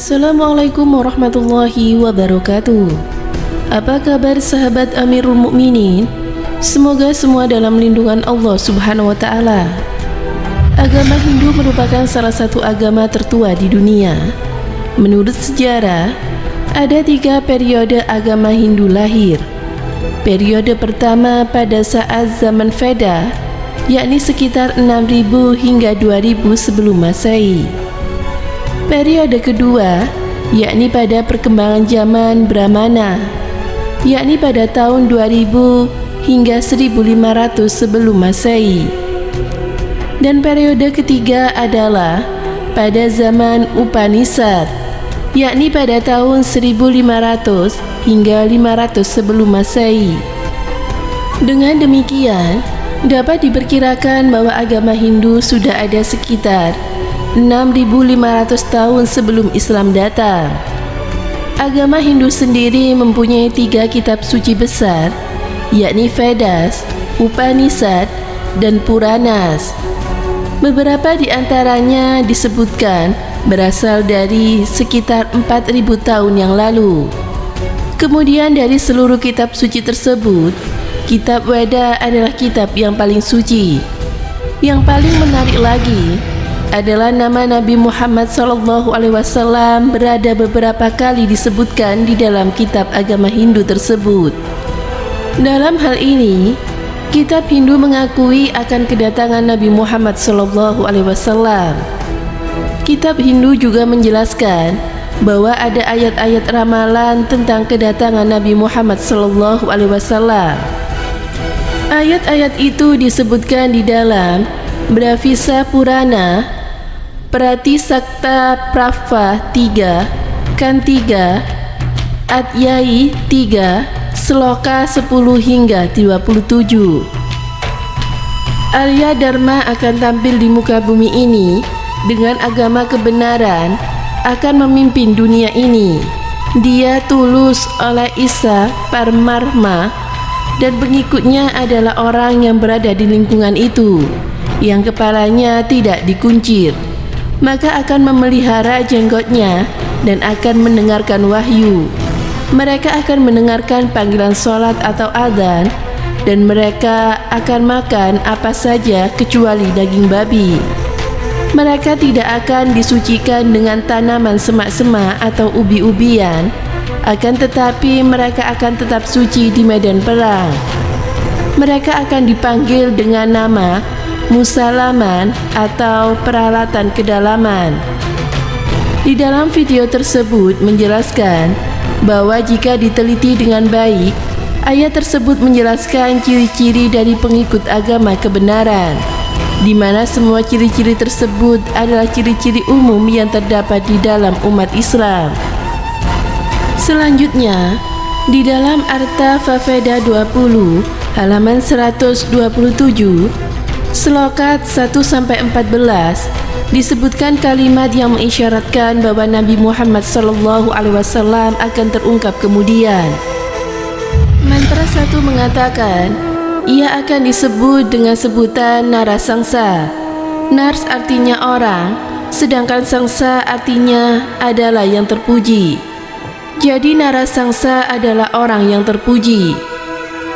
Assalamualaikum warahmatullahi wabarakatuh. Apa kabar sahabat Amirul Mukminin? Semoga semua dalam lindungan Allah Subhanahu wa Ta'ala. Agama Hindu merupakan salah satu agama tertua di dunia. Menurut sejarah, ada 3 periode agama Hindu lahir. Periode pertama pada saat zaman Veda, yakni sekitar 6000 hingga 2000 sebelum Masehi. Periode kedua, yakni pada perkembangan zaman Brahmana, yakni pada tahun 2000 hingga 1500 sebelum Masehi. Dan periode ketiga adalah pada zaman Upanishad, yakni pada tahun 1500 hingga 500 sebelum Masehi. Dengan demikian, dapat diperkirakan bahwa agama Hindu sudah ada sekitar 6500 tahun sebelum Islam datang. Agama Hindu sendiri mempunyai 3 kitab suci besar, yakni Vedas, Upanishad, dan Puranas. Beberapa di antaranya disebutkan berasal dari sekitar 4000 tahun yang lalu. Kemudian dari seluruh kitab suci tersebut, kitab Weda adalah kitab yang paling suci. Yang paling menarik lagi adalah nama Nabi Muhammad SAW berada beberapa kali disebutkan di dalam kitab agama Hindu tersebut. Dalam hal ini, kitab Hindu mengakui akan kedatangan Nabi Muhammad SAW. Kitab Hindu juga menjelaskan bahwa ada ayat-ayat ramalan tentang kedatangan Nabi Muhammad SAW. Ayat-ayat itu disebutkan di dalam Bravisa Purana, Pratisakta Prava 3, Kan 3, Adyai 3, Sloka 10 hingga 27. Arya Dharma akan tampil di muka bumi ini dengan agama kebenaran, akan memimpin dunia ini. Dia tulus oleh Isa Parmarma dan pengikutnya adalah orang yang berada di lingkungan itu, yang kepalanya tidak dikuncir, maka akan memelihara jenggotnya dan akan mendengarkan wahyu. Mereka akan mendengarkan panggilan sholat atau adzan, dan mereka akan makan apa saja kecuali daging babi. Mereka tidak akan disucikan dengan tanaman semak-semak atau ubi-ubian, akan tetapi mereka akan tetap suci di medan perang. Mereka akan dipanggil dengan nama Musalaman atau peralatan kedalaman. Di dalam video tersebut menjelaskan bahwa jika diteliti dengan baik, ayat tersebut menjelaskan ciri-ciri dari pengikut agama kebenaran, di mana semua ciri-ciri tersebut adalah ciri-ciri umum yang terdapat di dalam umat Islam. Selanjutnya, di dalam Arta Vaveda 20 halaman 127 Slokat 1-14 disebutkan kalimat yang mengisyaratkan bahwa Nabi Muhammad SAW akan terungkap kemudian. Mantra 1 mengatakan, ia akan disebut dengan sebutan Narasangsa. Nars artinya orang, sedangkan Sangsa artinya adalah yang terpuji. Jadi Narasangsa adalah orang yang terpuji.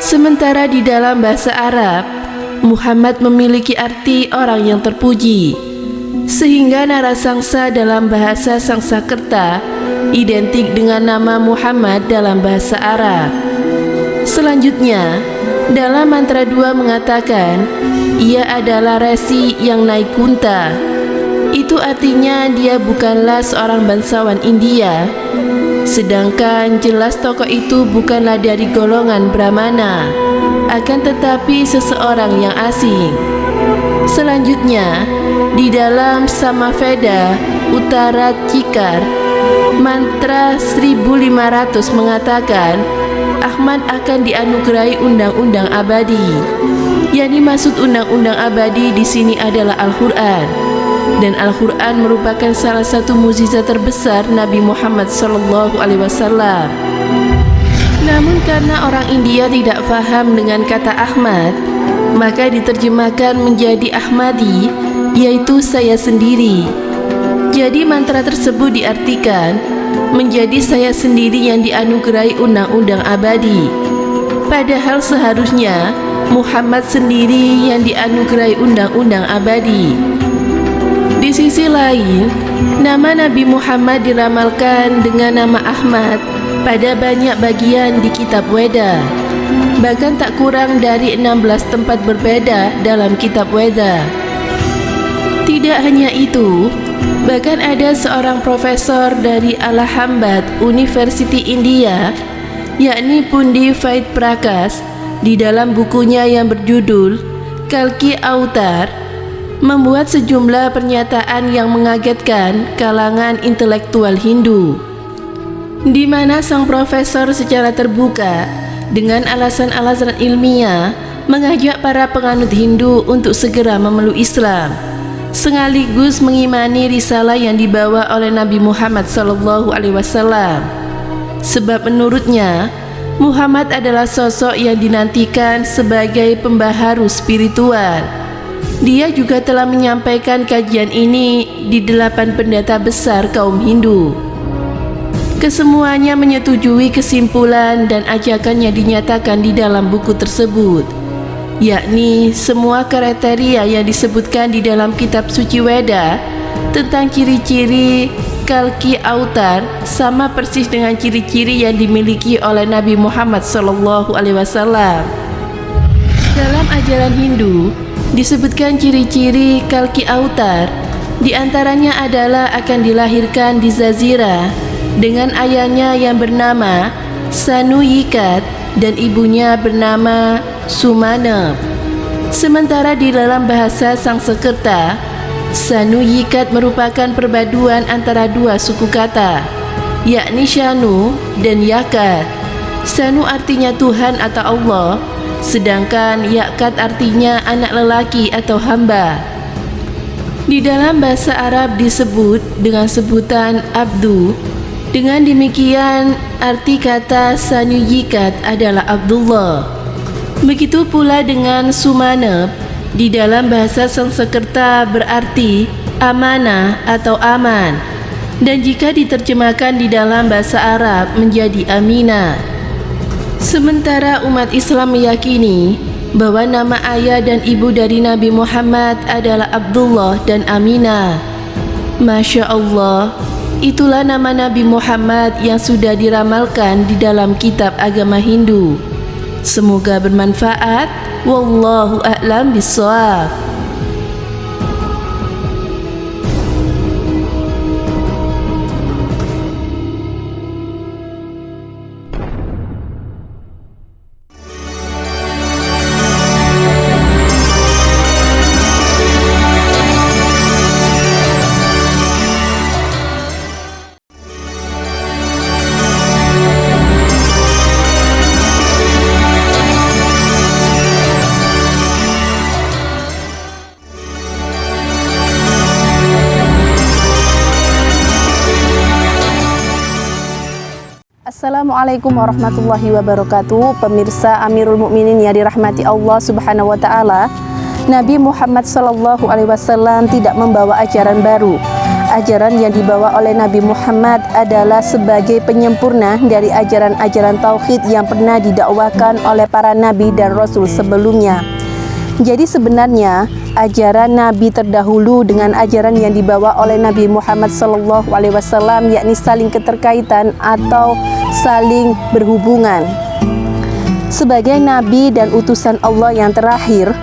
Sementara di dalam bahasa Arab, Muhammad memiliki arti orang yang terpuji, sehingga Narasangsa dalam bahasa Sangsakerta identik dengan nama Muhammad dalam bahasa Arab. Selanjutnya, dalam mantra 2 mengatakan, ia adalah resi yang naik kunta. Itu artinya dia bukanlah seorang bangsawan India, sedangkan jelas tokoh itu bukanlah dari golongan Brahmana, akan tetapi seseorang yang asing. Selanjutnya, di dalam Samaveda Utara Cikar, mantra 1500 mengatakan Ahmad akan dianugerahi undang-undang abadi. Yang dimaksud undang-undang abadi di sini adalah Al-Quran, dan Al-Quran merupakan salah satu mukjizat terbesar Nabi Muhammad SAW. Namun karena orang India tidak faham dengan kata Ahmad, maka diterjemahkan menjadi Ahmadi, yaitu saya sendiri. Jadi mantra tersebut diartikan menjadi saya sendiri yang dianugerahi undang-undang abadi. Padahal seharusnya Muhammad sendiri yang dianugerahi undang-undang abadi. Di sisi lain, nama Nabi Muhammad diramalkan dengan nama Ahmad pada banyak bagian di kitab Weda. Bahkan tak kurang dari 16 tempat berbeda dalam kitab Weda. Tidak hanya itu, bahkan ada seorang profesor dari Allahabad University India, yakni Pundi Vaid Prakash, di dalam bukunya yang berjudul Kalki Avatar, membuat sejumlah pernyataan yang mengagetkan kalangan intelektual Hindu, di mana sang profesor secara terbuka dengan alasan-alasan ilmiah mengajak para penganut Hindu untuk segera memeluk Islam, sekaligus mengimani risalah yang dibawa oleh Nabi Muhammad SAW. Sebab menurutnya, Muhammad adalah sosok yang dinantikan sebagai pembaharu spiritual. Dia juga telah menyampaikan kajian ini di 8 pendeta besar kaum Hindu. Kesemuanya menyetujui kesimpulan dan ajakan yang dinyatakan di dalam buku tersebut, yakni semua kriteria yang disebutkan di dalam kitab suci Weda tentang ciri-ciri Kalki Avatar sama persis dengan ciri-ciri yang dimiliki oleh Nabi Muhammad SAW. Dalam ajaran Hindu disebutkan ciri-ciri Kalki Avatar, diantaranya adalah akan dilahirkan di Jazirah dengan ayahnya yang bernama Sanuyikat dan ibunya bernama Sumana. Sementara di dalam bahasa Sanskerta, Sanuyikat merupakan perpaduan antara dua suku kata, yakni Shanu dan Yakat. Shanu artinya Tuhan atau Allah, sedangkan Yakat artinya anak lelaki atau hamba. Di dalam bahasa Arab disebut dengan sebutan Abdu. Dengan demikian, arti kata Sanuyikat adalah Abdullah. Begitu pula dengan Sumanab, di dalam bahasa Sanskerta berarti amanah atau aman, dan jika diterjemahkan di dalam bahasa Arab menjadi Aminah. Sementara umat Islam meyakini bahwa nama ayah dan ibu dari Nabi Muhammad adalah Abdullah dan Aminah. Masya Allah, itulah nama Nabi Muhammad yang sudah diramalkan di dalam kitab agama Hindu. Semoga bermanfaat. Wallahu a'lam bishawab. Assalamualaikum warahmatullahi wabarakatuh. Pemirsa Amirul Mukminin yang dirahmati Allah Subhanahu wa taala, Nabi Muhammad SAW tidak membawa ajaran baru. Ajaran yang dibawa oleh Nabi Muhammad adalah sebagai penyempurna dari ajaran-ajaran tauhid yang pernah didakwakan oleh para nabi dan rasul sebelumnya. Jadi sebenarnya ajaran Nabi terdahulu dengan ajaran yang dibawa oleh Nabi Muhammad SAW, yakni saling keterkaitan atau saling berhubungan. Sebagai Nabi dan utusan Allah yang terakhir,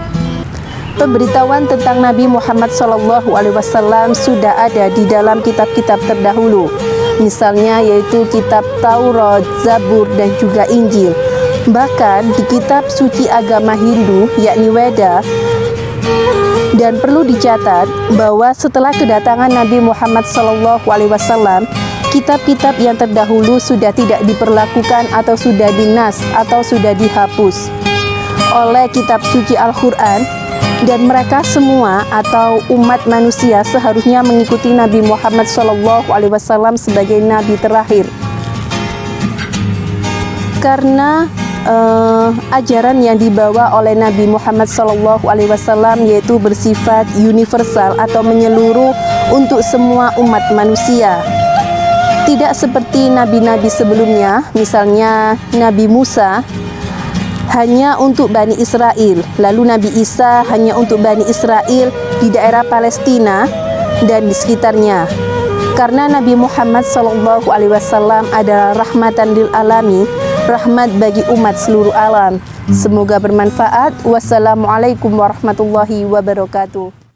pemberitahuan tentang Nabi Muhammad SAW sudah ada di dalam kitab-kitab terdahulu, misalnya yaitu kitab Taurat, Zabur, dan juga Injil. Bahkan di kitab suci agama Hindu, yakni Weda. Dan perlu dicatat bahwa setelah kedatangan Nabi Muhammad SAW, kitab-kitab yang terdahulu sudah tidak diperlakukan atau sudah dinas atau sudah dihapus oleh kitab suci Al-Quran, dan mereka semua atau umat manusia seharusnya mengikuti Nabi Muhammad SAW sebagai Nabi terakhir. Karena ajaran yang dibawa oleh Nabi Muhammad SAW, yaitu bersifat universal atau menyeluruh untuk semua umat manusia. Tidak seperti nabi-nabi sebelumnya, misalnya Nabi Musa hanya untuk Bani Israel, lalu Nabi Isa hanya untuk Bani Israel di daerah Palestina dan di sekitarnya. Karena Nabi Muhammad SAW adalah rahmatan lil alamin, rahmat bagi umat seluruh alam. Semoga bermanfaat. Wassalamualaikum warahmatullahi wabarakatuh.